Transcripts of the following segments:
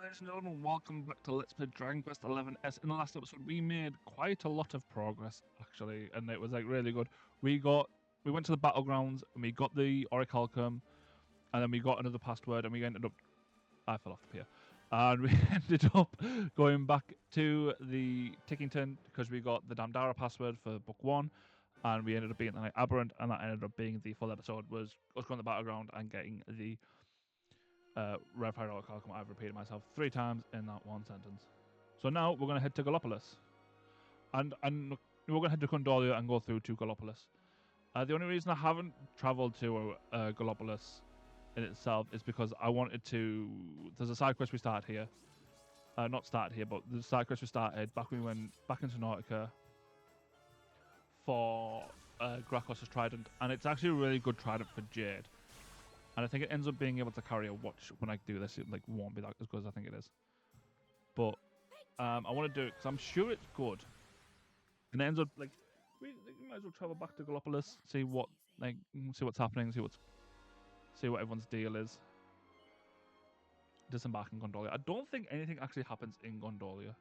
ladies and gentlemen, welcome back to Let's Play Dragon Quest 11S. In the last episode, we made quite a lot of progress, actually, and it was like really good. We went to the battlegrounds and we got the orichalcum, and then we got another password, and we ended up. I fell off the pier, and we ended up going back to the Tickington because we got the Damdara password for book 1, and we ended up being the Night Aberrant, and that ended up being the full episode was us going to the battleground and getting the Red Fire Orichalcum. I've repeated myself 3 times in that one sentence. So now we're going to head to Gallopolis. And we're going to head to Condolia and go through to Gallopolis. The only reason I haven't travelled to Gallopolis in itself is because I wanted to... There's a side quest we started here. Not started here, but the side quest we started back when we went back into Nautica for Grakos' Trident. And it's actually a really good trident for Jade. And I think it ends up being able to carry a watch when I do this. It like won't be that as good as I think it is. But I want to do it because I'm sure it's good. And it ends up like we might as well travel back to Gallopolis, see what's happening, see what everyone's deal is. Disembark in Gondolia. I don't think anything actually happens in Gondolia.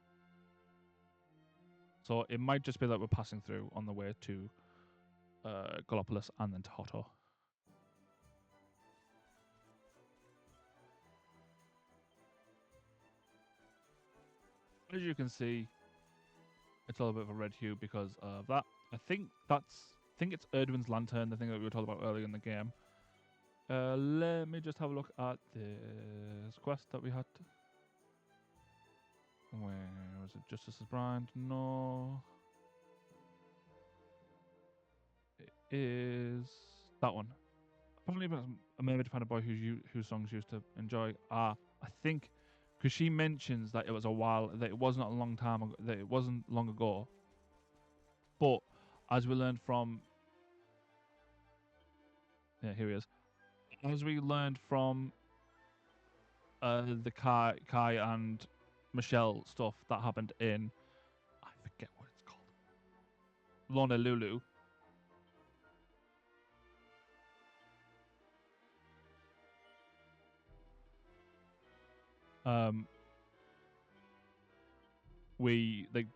So it might just be that we're passing through on the way to Gallopolis and then to Hotor. As you can see, it's a little bit of a red hue because of that. I think it's Erdwin's lantern, the thing that we were talking about earlier in the game. Let me just have a look at this quest that we had. Where was it? Justice's Brand? No. It is that one. Apparently, a mermaid to find a boy whose songs used to enjoy. I think because she mentions that it was a while, that it wasn't a long time ago, that it wasn't long ago. But as we learned from, yeah, here he is. As we learned from the Kai and Michelle stuff that happened in, I forget what it's called, Honolulu. We like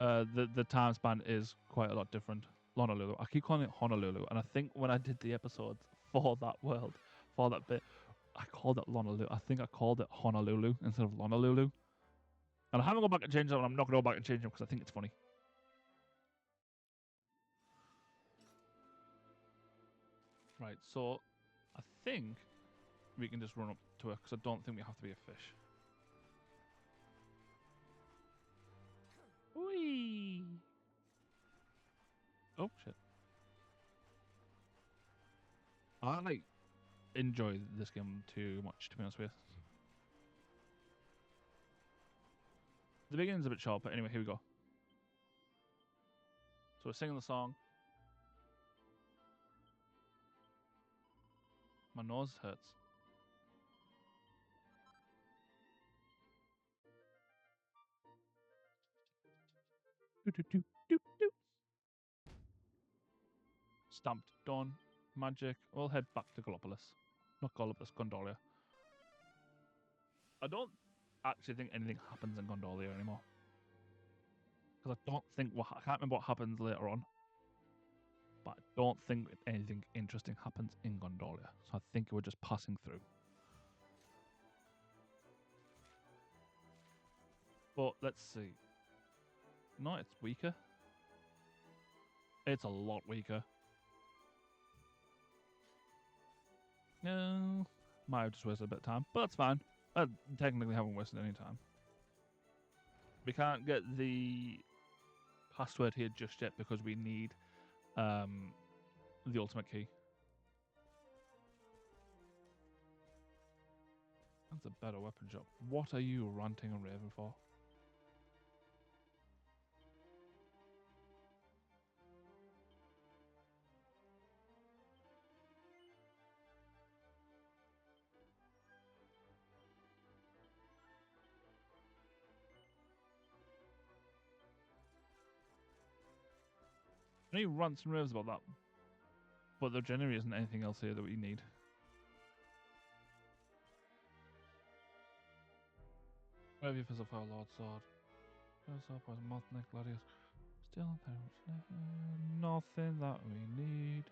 the time span is quite a lot different. Honolulu. I keep calling it Honolulu, and I think when I did the episodes for that world, for that bit, I called it Honolulu. I think I called it Honolulu instead of Honolulu. And I haven't gone back and changed it, and I'm not going to go back and change it because I think it's funny. Right, so I think we can just run up to her because I don't think we have to be a fish. Whee! Oh, shit. I like enjoy this game too much, to be honest with you. The beginning's a bit short, but anyway, here we go. So we're singing the song. My nose hurts. Stamped, done, magic. We'll head back to Gallopolis. Not Gallopolis, Gondolia. I don't actually think anything happens in Gondolia anymore. Because I don't think I can't remember what happens later on. But I don't think anything interesting happens in Gondolia. So I think we're just passing through. But let's see. No, it's weaker. It's a lot weaker. No, might have just wasted a bit of time, but that's fine. I technically haven't wasted any time. We can't get the password here just yet because we need the ultimate key. That's a better weapon shop. What are you ranting and raving for? I know he rants and raves about that, but there generally isn't anything else here that we need. Where have you for Fire Lord Sword? Sword was Moth Neck Gladius. Still nothing that we need.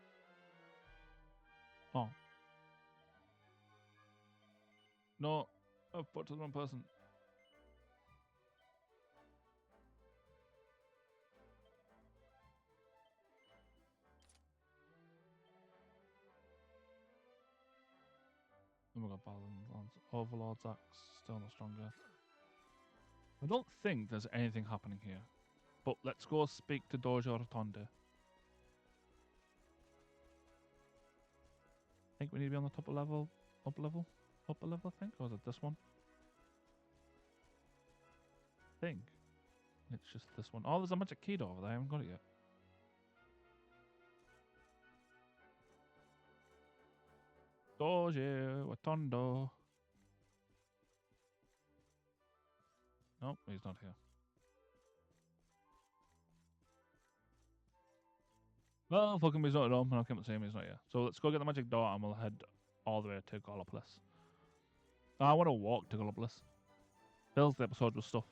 Oh. No. I've put to the wrong person. Oh my god, Balance. Overlord's Axe. Still not stronger. I don't think there's anything happening here. But let's go speak to Dojo Rotonde. I think we need to be on the top level. Upper level, I think? Or is it this one? I think. It's just this one. Oh, there's a magic key door over there. I haven't got it yet. Dojo Rotondo. Nope, he's not here. Well, fucking he's not at home, and I'll come and see him, he's not here. So let's go get the magic door and we'll head all the way to Gallopolis. I want to walk to Gallopolis. Fills the episode with stuff.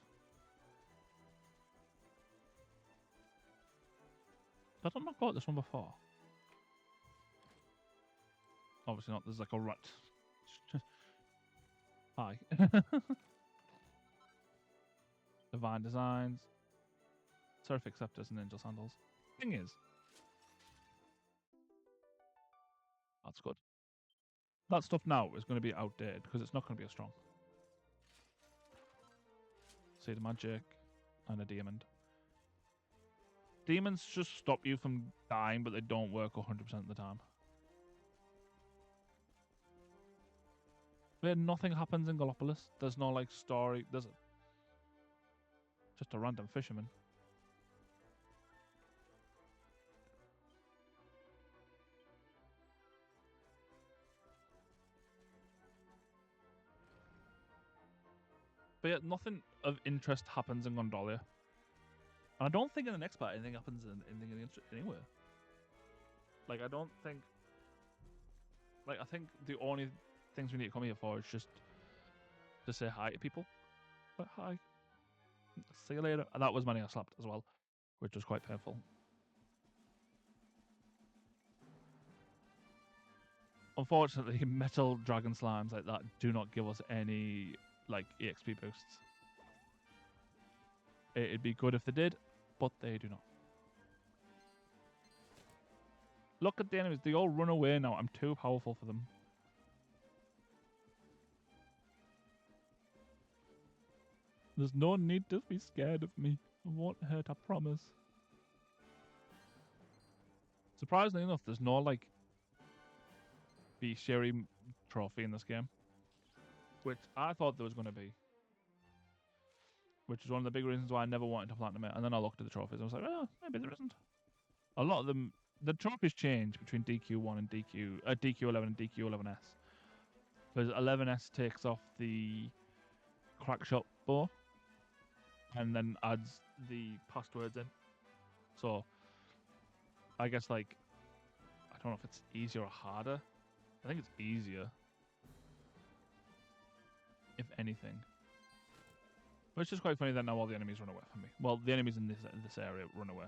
Have I not got this one before? Obviously not, there's like a rat. Hi. Divine Designs. Seraphic Scepters and Angel Sandals. Thing is, that's good. That stuff now is going to be outdated because it's not going to be as strong. See the magic and a diamond. Demons just stop you from dying, but they don't work 100% of the time. But nothing happens in Gallopolis. There's no like story. There's just a random fisherman. But yet nothing of interest happens in Gondolia. And I don't think in the next part anything happens anywhere. Like, I don't think... Like, I think the only things we need to come here for is just to say hi to people. But hi. See you later. And that was my nail slapped as well, which was quite painful. Unfortunately, metal dragon slimes like that do not give us any, like, EXP boosts. It'd be good if they did, but they do not. Look at the enemies. They all run away now. I'm too powerful for them. There's no need to be scared of me. I won't hurt, I promise. Surprisingly enough, there's no, like, bestiary trophy in this game. Which I thought there was going to be. Which is one of the big reasons why I never wanted to platinum it. And then I looked at the trophies and I was like, oh, maybe there isn't. A lot of them, the trophies change between DQ1 and DQ11 and DQ11S. Because 11S takes off the crackshot bow and then adds the passwords in. So, I guess, like, I don't know if it's easier or harder. I think it's easier. If anything. But it's just quite funny that now all the enemies run away from me. Well, the enemies in this area run away.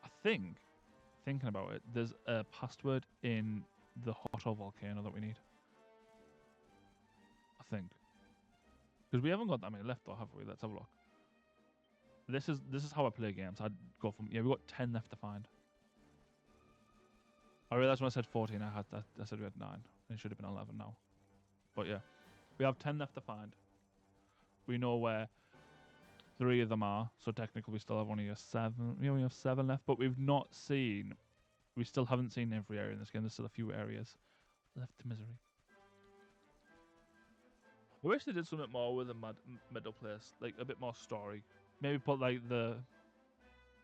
I think, thinking about it, there's a password in the Hoto volcano that we need. I think. Because we haven't got that many left though, have we? Let's have a look. This is how I play games. I'd go from we've got 10 left to find. I realised when I said 14 I said we had 9. It should have been 11 now. But yeah. We have 10 left to find. We know where 3 of them are, so technically we still have only 7. We only have 7 left, but we've not seen. We still haven't seen every area in this game. There's still a few areas left to misery. I wish they did something more with the middle place, like a bit more story. Maybe put like the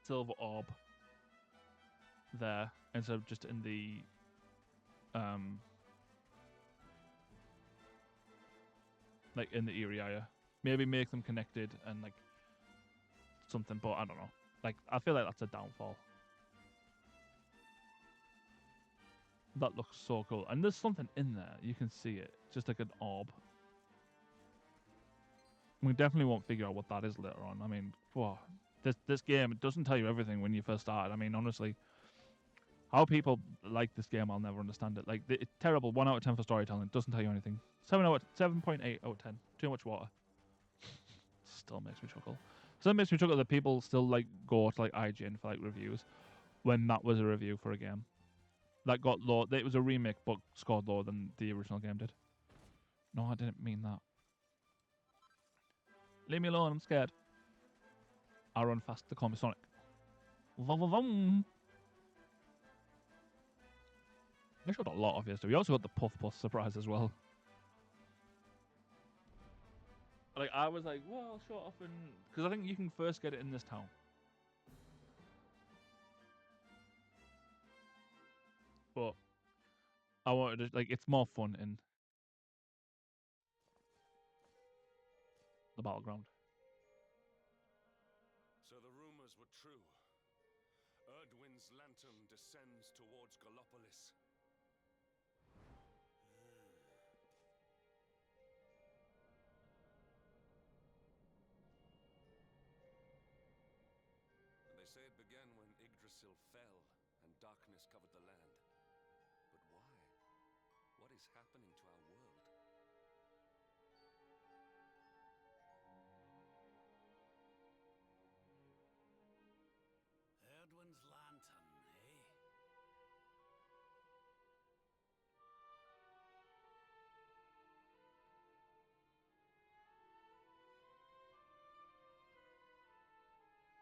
silver orb there instead of just in the like in the area. Maybe make them connected and like something, but I don't know. Like I feel like that's a downfall. That looks so cool, and there's something in there. You can see it, just like an orb. We definitely won't figure out what that is later on. I mean, whoa, this game, it doesn't tell you everything when you first start. I mean, honestly, how people like this game, I'll never understand it. Like, it's terrible. 1 out of 10 for storytelling. It doesn't tell you anything. 7.8 out of 10. Too much water. Still makes me chuckle. Still makes me chuckle that people still like go to like IGN for like reviews when that was a review for a game that got low. It was a remake, but scored lower than the original game did. No, I didn't mean that. Leave me alone. I'm scared. I run fast to call me Sonic. Vum, vum, vum. They showed a lot of history. We also got the Puff Puff surprise as well. Like, I was like, well, I'll show it off in... Because I think you can first get it in this town. But I wanted to... Like, it's more fun in the battleground. So the rumors were true. Erdwin's lantern descends towards Gallopolis. They say it began when Yggdrasil fell and darkness covered the land. But why? What is happening to our world? Erdwin's lantern, eh?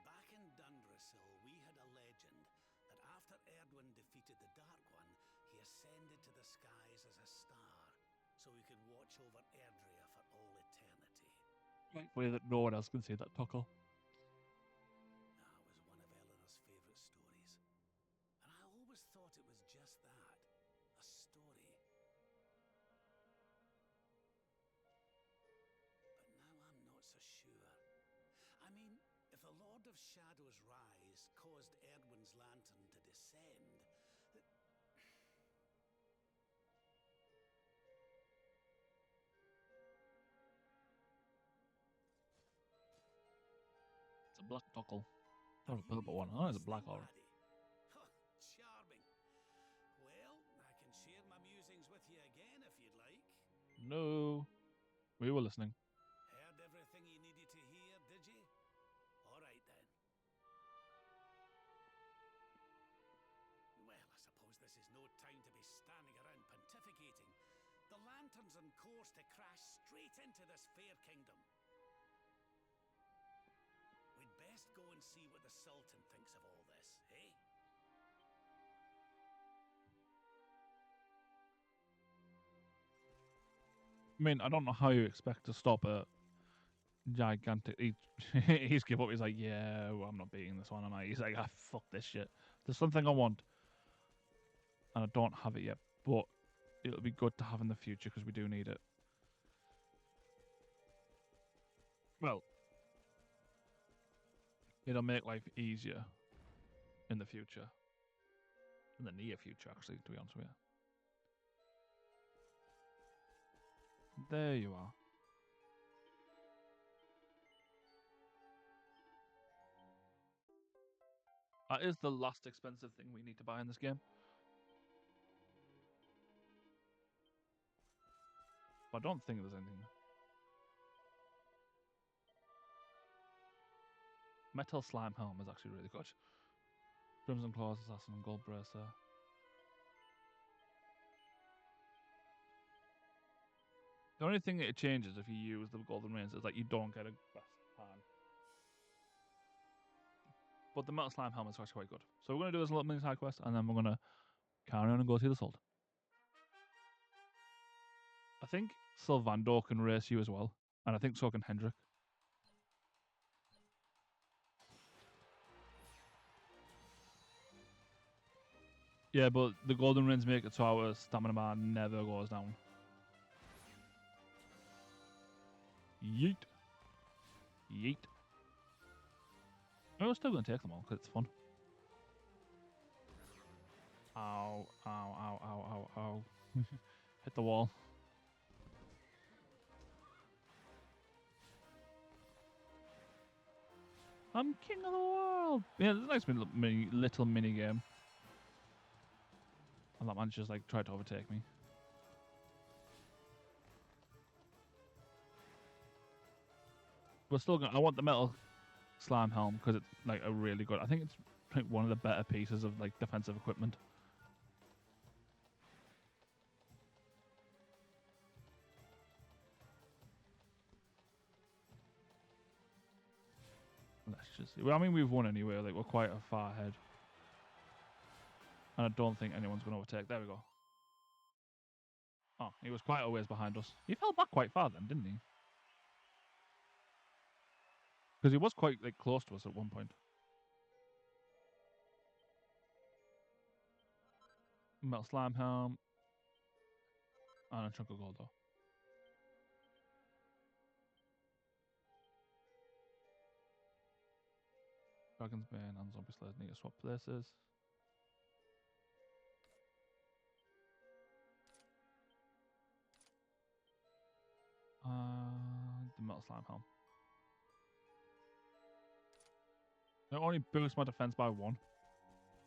Back in Dundrasil, we had a legend that after Erdwin defeated the Dark One, he ascended to the skies as a star, so he could watch over Erdrea for all eternity. Way that no one else can see that tuckle. That was one of Eleanor's favourite stories. And I always thought it was just that, a story. But now I'm not so sure. I mean, if the Lord of Shadow's rise caused Erdwin's lantern to descend, It's a black tuckle. Not a purple one. Oh, it's a black aura. Charming. Well, I can share my musings with you again if you'd like. No. We were listening. Heard everything you needed to hear, did you? All right then. Well, I suppose this is no time to be standing around pontificating. The lantern's on course to crash straight into this fair kingdom. We'd best go and see what the Sultan thinks of all this, eh? I mean, I don't know how you expect to stop a gigantic... He's give up. He's like, yeah, well, I'm not beating this one, am I? He's like, ah, fuck this shit. There's something I want, and I don't have it yet, but it'll be good to have in the future because we do need it. Well, it'll make life easier in the future. In the near future, actually, to be honest with you. There you are. That is the last expensive thing we need to buy in this game. But I don't think there's anything. Metal Slime Helm is actually really good. Crimson Claws, Assassin, and Gold Bracer. The only thing that it changes if you use the Golden Rains is that you don't get a best hand. But the Metal Slime Helm is actually quite good. So we're going to do this little mini side quest, and then we're going to carry on and go see the Sultan. I think Sylvando can race you as well, and I think so can Hendrik. Yeah, but the Golden Rains make it so our stamina bar never goes down. Yeet. Yeet. We're still going to take them all because it's fun. Ow, ow, ow, ow, ow, ow. Hit the wall. I'm king of the world. Yeah, there's a nice little mini game. And that man just like tried to overtake me. We're still gonna. I want the metal slime helm because it's like a really good. I think it's like one of the better pieces of like defensive equipment. Let's just see. Well, I mean, we've won anyway. Like we're quite a far ahead, and I don't think anyone's going to overtake. There we go. Oh, he was quite a ways behind us. He fell back quite far then, didn't he? Because he was quite like close to us at one point. Metal slime helm. And a chunk of gold though. Dragon's Bane and Zombie Slayer need to swap places. The metal slime helm. It only boosts my defense by 1.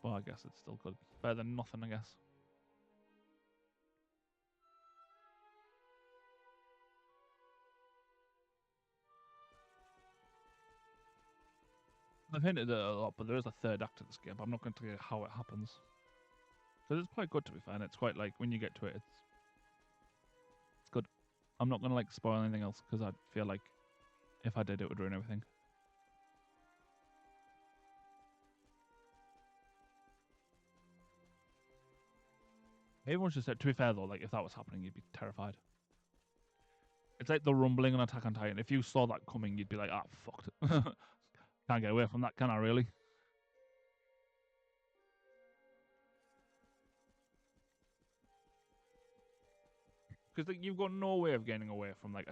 But I guess it's still good. Better than nothing, I guess. I've hinted at it a lot, but there is a third act to this game. But I'm not going to tell you how it happens. Because it's quite good, to be fair. And it's quite like, when you get to it, it's good. I'm not going to like spoil anything else, because I feel like if I did, it would ruin everything. Everyone should say, to be fair though, like if that was happening, you'd be terrified. It's like the rumbling on Attack on Titan. If you saw that coming, you'd be like, ah, fucked. Can't get away from that, can I really? Because like, you've got no way of getting away from like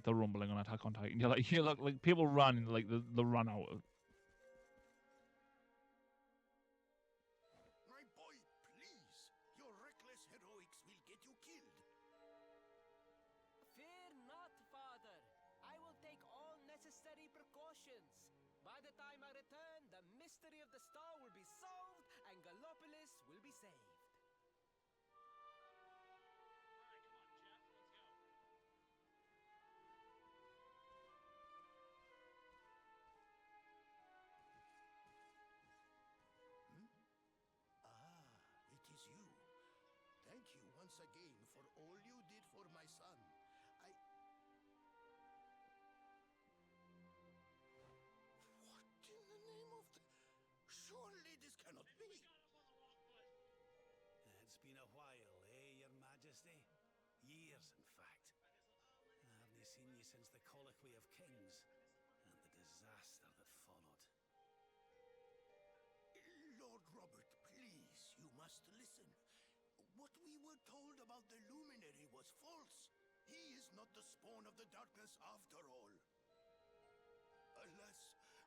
the rumbling on Attack on Titan. You look like people run like the run out of. My boy, please. Your reckless heroics will get you killed. Fear not, father. I will take all necessary precautions. By the time I return, the mystery of the star will be solved and Gallopolis will be saved. It is you. Thank you once again for all you did for my son. What in the name of the... Surely this cannot be. It's been a while, Your Majesty? Years, in fact. I haven't seen you since the Colloquy of Kings and the disaster that followed. Lord Robert, please, you must listen. What we were told about the luminary was false. He is not the spawn of the darkness after all. Alas,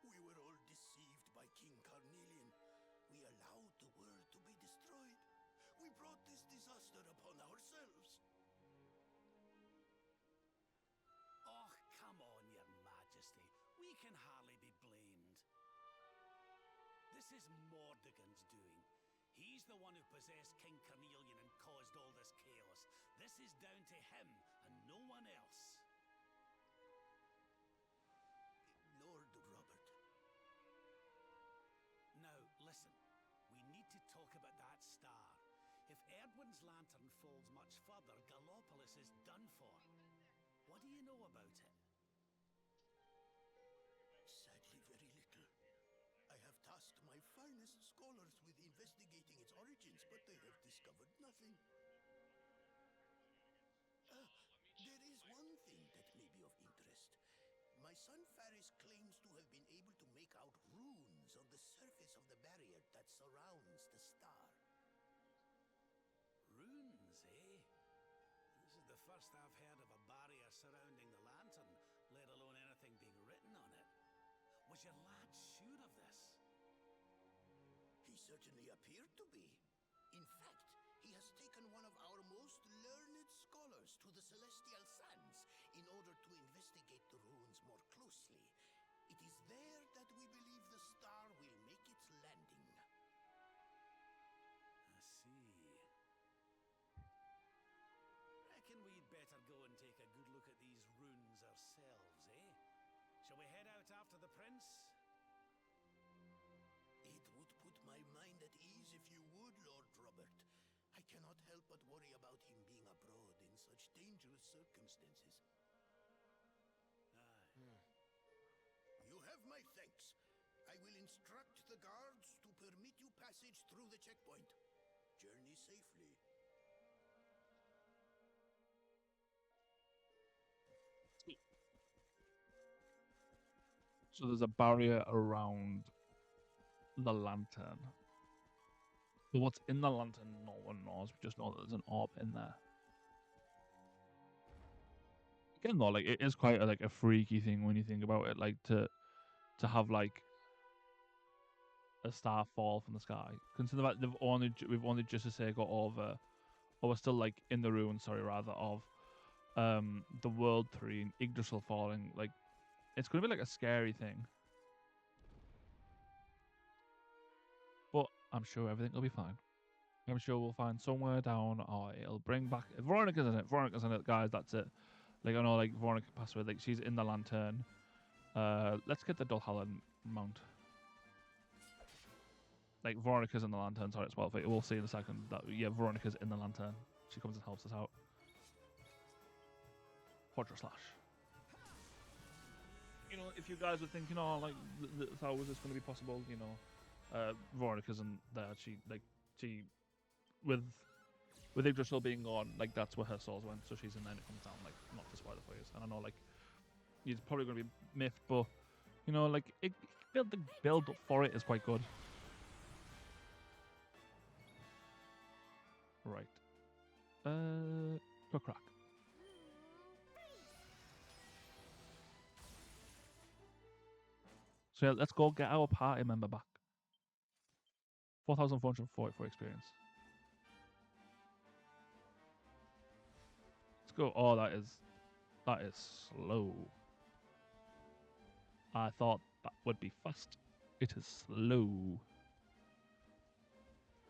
we were all deceived by King Carnelian. We allowed the world to be destroyed. We brought this disaster upon ourselves. Oh, come on, Your Majesty. We can hardly be blamed. This is Mordegon's doing. He's the one who possessed King Carnelian and caused all this chaos. This is down to him and no one else. Lord Robert. Now, listen. We need to talk about that star. If Erdwin's lantern falls much further, Gallopolis is done for. What do you know about it? Sadly, very little. I have tasked my finest scholars with investigating its origins, but they have discovered nothing. There is one thing that may be of interest. My son Faris claims to have been able to make out runes on the surface of the barrier that surrounds the star. Runes, eh? This is the first I've heard of a barrier surrounding the lantern, let alone anything being written on it. Was your lad sure of this? He certainly appeared to be. In fact, he has taken one of our most learned scholars to the Celestial Sands in order to investigate the runes more closely. It is there that we believe ourselves, eh? Shall we head out after the prince? It would put my mind at ease if you would, Lord Robert. I cannot help but worry about him being abroad in such dangerous circumstances. Aye. You have my thanks. I will instruct the guards to permit you passage through the checkpoint. Journey safely. So there's a barrier around the lantern. But what's in the lantern, no one knows. We just know that there's an orb in there. Again, though, like it is quite a freaky thing when you think about it. Like to have like a star fall from the sky. Consider that we've only just to say got over, or we're still like in the ruins. Sorry, rather of the World 3 and Yggdrasil falling. Like it's gonna be like a scary thing. But I'm sure everything will be fine. I'm sure we'll find somewhere down, or it'll bring back. Veronica's in it. Veronica's in it, guys. That's it. Like I know, like Veronica passed away. Like she's in the lantern. Let's get the Dulhallen mount. Like Veronica's in the lantern. Sorry, it's well. We'll see in a second that yeah, Veronica's in the lantern. She comes and helps us out. Quadra slash. You know, if you guys are thinking, oh, like, how is this going to be possible? You know, Veronica's in there. She with Yggdrasil being gone, like that's where her souls went. So she's in there and it comes down, like not to spoil the for you. And I know, like, it's probably going to be miffed, but you know, like the build up for it is quite good. Right. To a crack. So yeah, let's go get our party member back. 4,444 experience. Let's go. Oh, that is slow. I thought that would be fast. It is slow.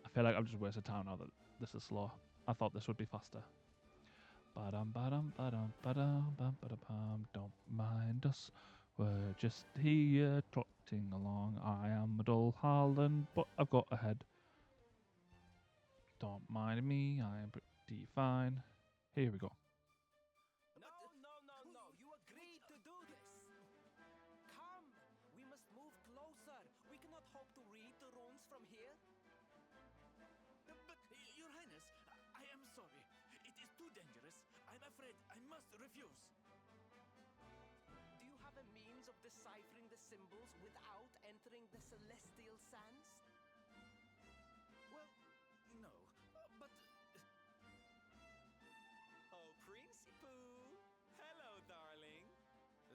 I feel like I've just wasted time now that this is slow. I thought this would be faster. Ba-dum, ba-dum, ba-dum, ba-dum, bum, ba-da-bum. Don't mind us. We're just here trotting along. I am a dull Harlan, but I've got a head. Don't mind me, I am pretty fine. Here we go. No. You agreed to do this. Come, we must move closer. We cannot hope to read the runes from here. But, Your Highness, I am sorry. It is too dangerous. I'm afraid I must refuse. Do you have a means of deciphering the symbols without entering the celestial sands? Well, no. But... Oh, Princey Pooh! Hello, darling.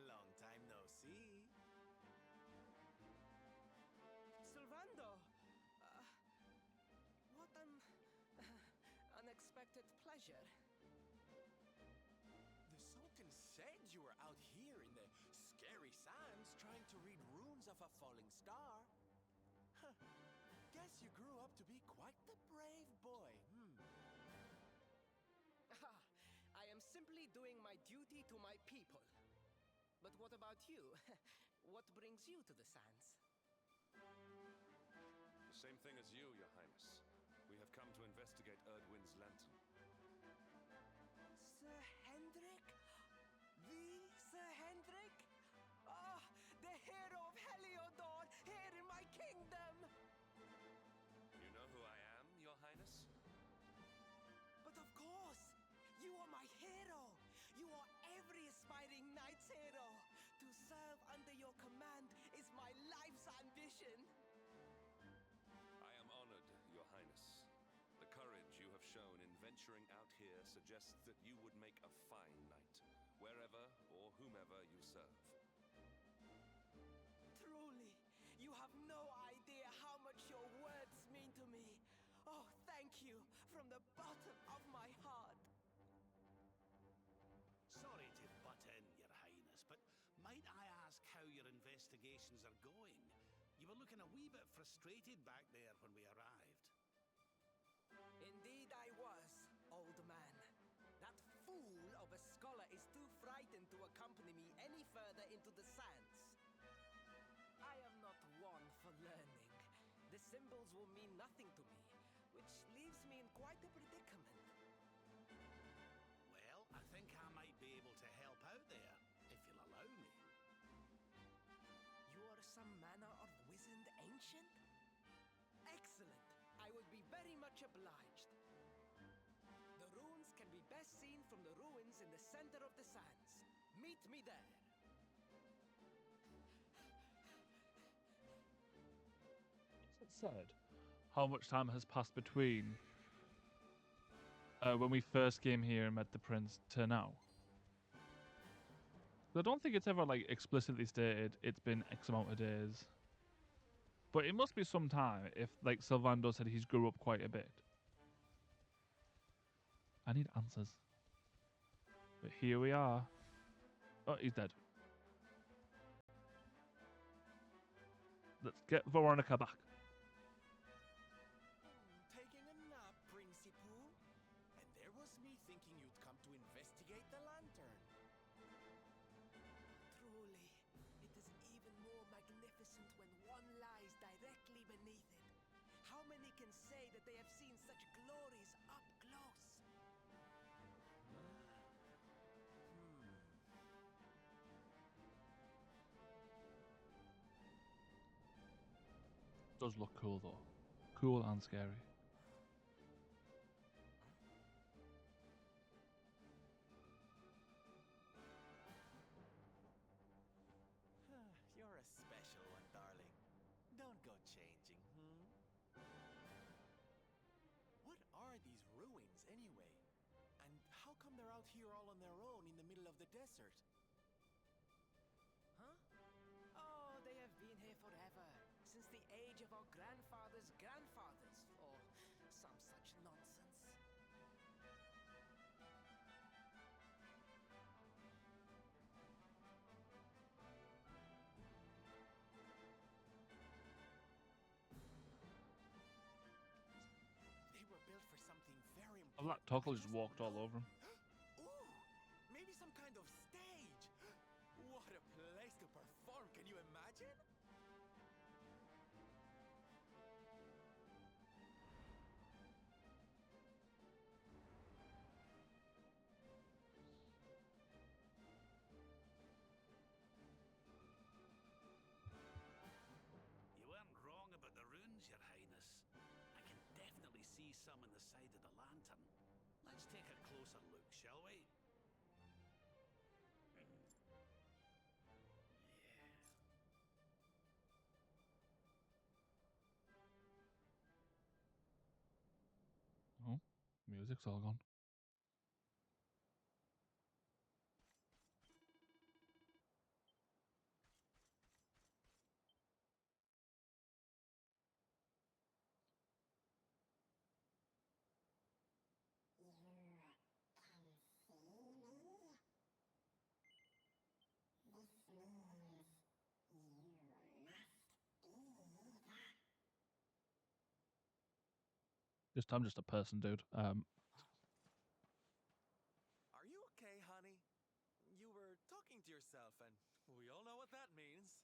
Long time no see. Sylvando! What an unexpected pleasure. The Sultan said you were out here in the scary sands trying to read runes of a falling star. Huh. Guess you grew up to be quite the brave boy, I am simply doing my duty to my people. But what about you? What brings you to the sands? The same thing as you, Your Highness. We have come to investigate Erdwin's lantern. Sir Hendrik? The Sir Hendrik? Ah, the hero of Heliodor, here in my kingdom! You know who I am, Your Highness? But of course, you are my hero. You are every aspiring knight's hero. To serve under your command is my life's ambition. I am honored, Your Highness. The courage you have shown in venturing out here suggests that you would make a fine knight, wherever or whomever you serve. Truly, you have no idea how much your words mean to me. Oh, thank you from the bottom of my heart. Sorry to butt in, Your Highness, but might I ask how your investigations are going? You were looking a wee bit frustrated back there when we arrived. Indeed I was, old man. That fool of a scholar is too frightened to accompany me the sands. I am not one for learning. The symbols will mean nothing to me, which leaves me in quite a predicament. Well, I think I might be able to help out there, if you'll allow me. You are some manner of wizened ancient? Excellent. I would be very much obliged. The runes can be best seen from the ruins in the center of the sands. Meet me there. It said how much time has passed between when we first came here and met the prince to now. I don't think it's ever like explicitly stated it's been X amount of days. But it must be some time if like Sylvando said he's grew up quite a bit. I need answers. But here we are. Oh, he's dead. Let's get Veronica back. Taking a nap, Principal? And there was me thinking you'd come to investigate the lantern. Truly, it is even more magnificent when one lies directly beneath it. How many can say that they have seen such glories up close? Does look cool though. Cool and scary. You're a special one, darling. Don't go changing, What are these ruins, anyway? And how come they're out here all on their own in the middle of the desert? Huh? Oh, they have been here forever. Since the age of our grandfathers' grandfathers, or some such nonsense. They were built for something very Oh, that important. Toggle just walked all over him. Ooh, maybe some kind of stage. What a place to perform, can you imagine? You weren't wrong about the runes, Your Highness. I can definitely see some on the side of the lantern. Let's take a closer look, shall we? Oh, music's all gone. I'm just a person, dude. Are you okay, honey? You were talking to yourself, and we all know what that means.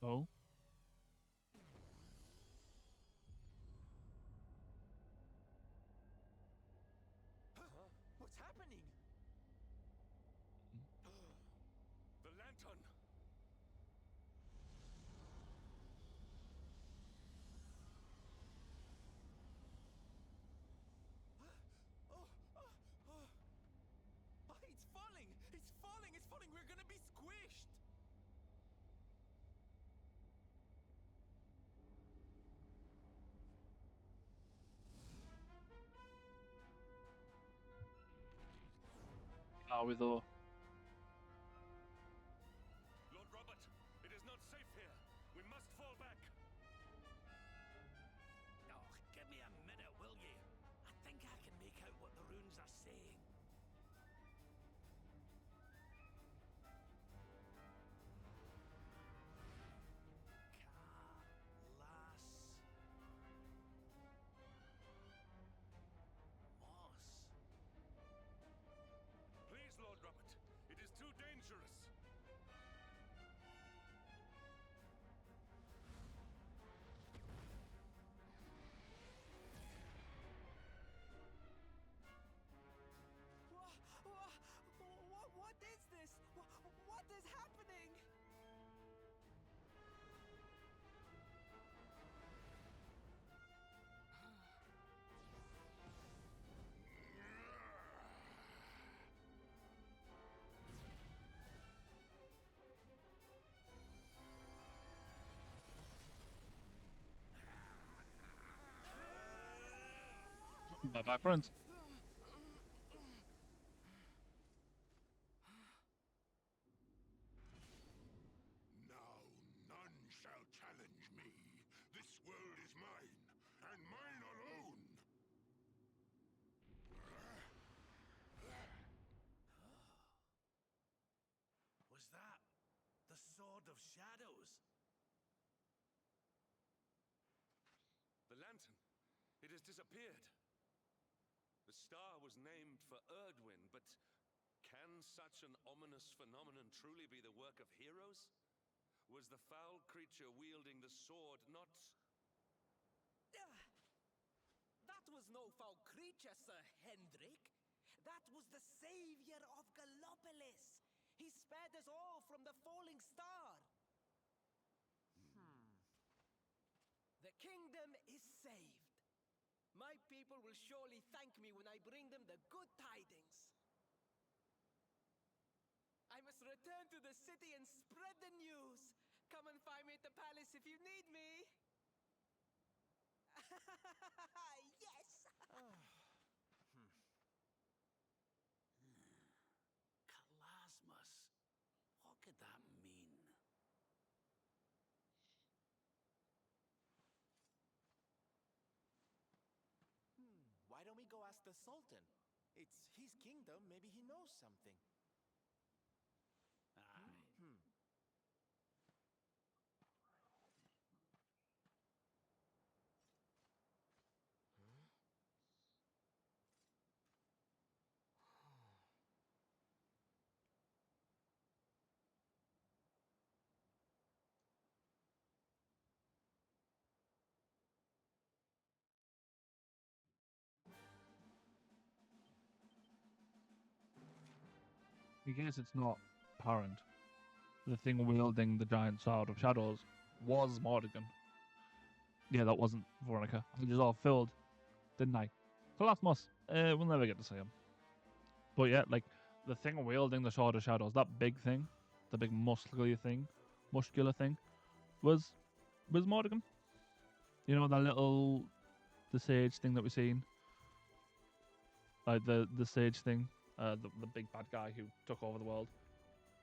Oh. What's happening? The lantern! Oh, it's falling! It's falling! It's falling! We're gonna be squished! Are we though? Lord Robert, it is not safe here. We must fall back. Oh, give me a minute, will ye? I think I can make out what the runes are saying. Bye bye, friends. Now none shall challenge me. This world is mine, and mine alone. Was that the Sword of Shadows? The lantern. It has disappeared. The star was named for Erdwin, but can such an ominous phenomenon truly be the work of heroes? Was the foul creature wielding the sword not... That was no foul creature, Sir Hendrik. That was the savior of Gallopolis. He spared us all from the falling star. The kingdom is saved. My people will surely thank me when I bring them the good tidings. I must return to the city and spread the news. Come and find me at the palace if you need me. Yes! Kalasmus. What could that mean? Why don't we go ask the Sultan? It's his kingdom, maybe he knows something. Aye. In case it's not apparent, the thing wielding the giant sword of shadows was Morrigan. Yeah, that wasn't Veronica. I just all filled, didn't I? Kalasmos. We'll never get to see him. But yeah, like the thing wielding the sword of shadows, that big thing, the big muscular thing, was Morrigan. You know that little the sage thing that we seen, like the sage thing, the big bad guy who took over the world.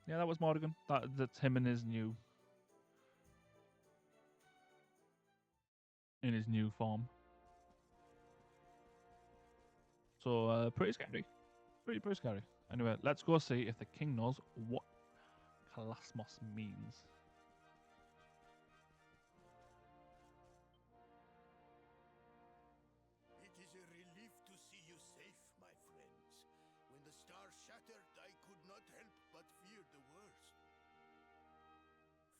Yeah, that was Morrigan. That's him in his new form. So pretty scary, pretty scary. Anyway, let's go see if the king knows what Kalasmos means. It is a relief to see you safe, my friends. When the star shattered, I could not help but fear the worst.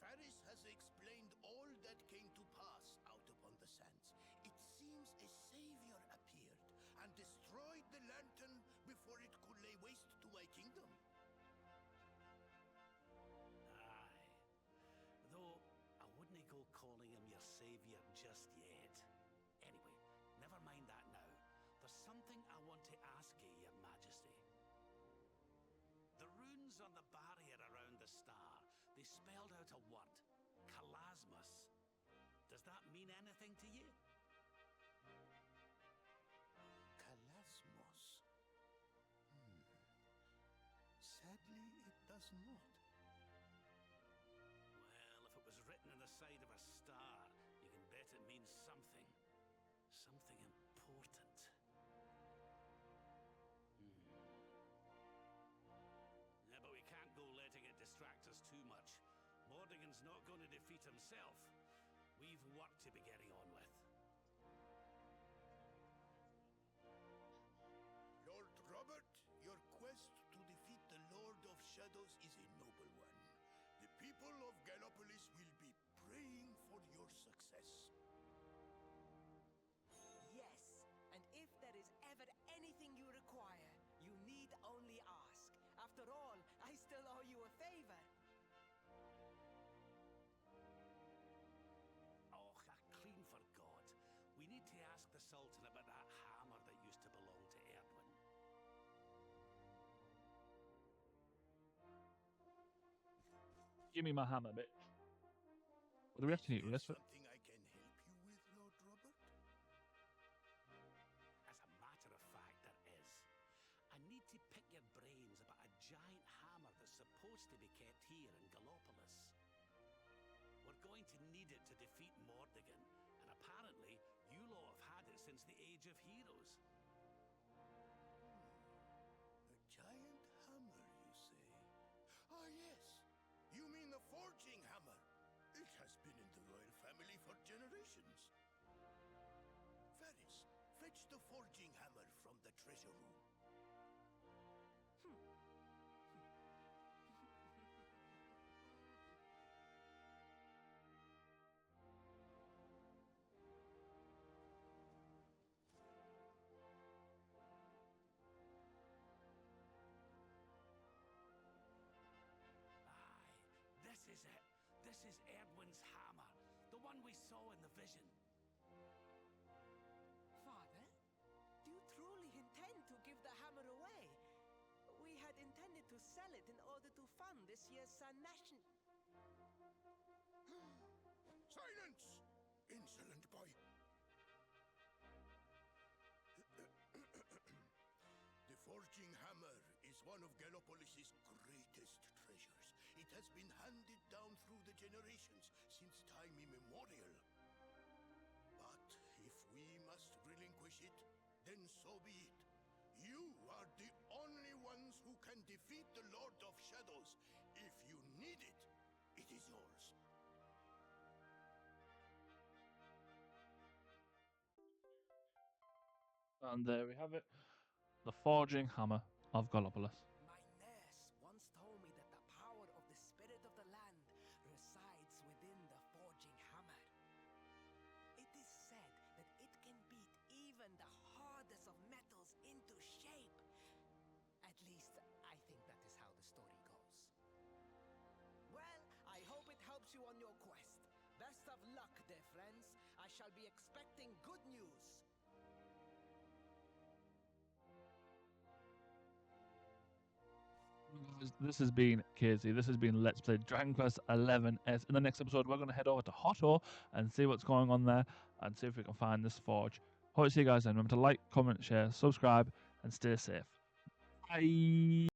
Faris has explained all that came to pass out upon the sands. It seems a savior appeared and destroyed the lantern before it could lay waste to my kingdom. Aye. Though, I wouldn't go calling him your savior just yet. Anyway, never mind that now. There's something I want to ask you, your majesty. The runes on the barrier around the star, they spelled out a word. Kalasmus. Does that mean anything to you? Kalasmos. Sadly, it does not. Well, if it was written on the side of a star, you can bet it means something. Something important. Yeah, but we can't go letting it distract us too much. Mordigan's not going to defeat himself. We've work to be getting on with. Lord Robert, your quest to defeat the Lord of Shadows is a noble one. The people of Gallopolis will be praying for your success. Yes, and if there is ever anything you require, you need only ask. After all, I still owe you a favor. Oh, I clean forgot. We need to ask the Sultan about that hammer that used to belong to Erdwin. Give me my hammer, bitch. What do we have to Is do? there This? something I can help you with, Lord Robert? As a giant hammer that's supposed to be kept here in Gallopolis. We're going to need it to defeat Mordegon, and apparently you lot have had it since the Age of Heroes. A giant hammer, you say? Ah, yes. You mean the forging hammer? It has been in the royal family for generations. Ferris, fetch the forging hammer from the treasure room. Aye, this is it. This is Erdwin's hammer, the one we saw in the vision. Father, do you truly intend to give the hammer away? We had intended to sell it in order to fund this year's national... Silence! Insolent boy! The forging hammer is one of Gallopolis' greatest treasures. It has been handed down through the generations since time immemorial. But if we must relinquish it, then so be it. You are the only ones who can defeat the Lord of Shadows. If you need it, it is yours. And there we have it. The Forging Hammer of Gallopolis. My nurse once told me that the power of the spirit of the land resides within the forging hammer. It is said that it can beat even the hardest of metals into shape. At least, I think that is how the story goes. Well, I hope it helps you on your quest. Best of luck, dear friends. I shall be expecting good news. This has been Casey. This has been Let's Play Dragon Quest 11S. In the next episode, we're going to head over to Hotto and see what's going on there and see if we can find this forge. Hope to see you guys then. Remember to like, comment, share, subscribe, and stay safe. Bye.